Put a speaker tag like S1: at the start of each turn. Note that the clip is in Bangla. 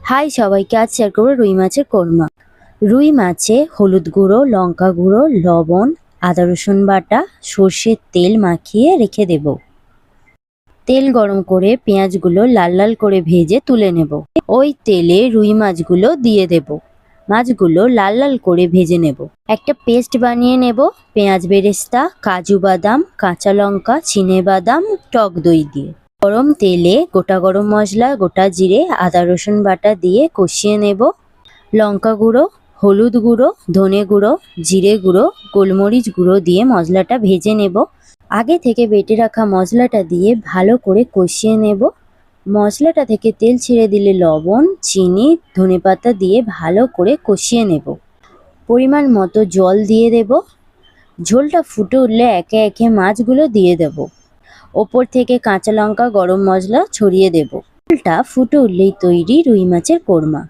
S1: হাই সবাইকে, আজ শেয়ার করবো রুই মাছের কোরমা। রুই মাছে হলুদ গুঁড়ো, লঙ্কা গুঁড়ো, লবণ, আদা রসুন বাটা, সর্ষের তেল মাখিয়ে রেখে দেব। তেল গরম করে পেঁয়াজগুলো লাল লাল করে ভেজে তুলে নেব। ওই তেলে রুই মাছগুলো দিয়ে দেব। মাছগুলো লাল লাল করে ভেজে নেব। একটা পেস্ট বানিয়ে নেব পেঁয়াজ বেরেস্তা, কাজু বাদাম, কাঁচা লঙ্কা, চিনেবাদাম, টক দই দিয়ে। গরম তেলে গোটা গরম মশলা, গোটা জিরে, আদা রসুন বাটা দিয়ে কষিয়ে নেব। লঙ্কা গুঁড়ো, হলুদ গুঁড়ো, ধনে গুঁড়ো, জিরে গুঁড়ো, গোলমরিচ গুঁড়ো দিয়ে মশলাটা ভেজে নেব। আগে থেকে বেটে রাখা মশলাটা দিয়ে ভালো করে কষিয়ে নেব। মশলাটা থেকে তেল ছেড়ে দিলে লবণ, চিনি, ধনেপাতা দিয়ে ভালো করে কষিয়ে নেব। পরিমাণ মতো জল দিয়ে দেব। ঝোলটা ফুটে উঠলে একে একে মাছগুলো দিয়ে দেব। ওপর থেকে কাঁচা লঙ্কা, গরম মশলা ছড়িয়ে দেব। ঝোলটা ফুটে উঠলেই তৈরি রুই মাছের কোরমা।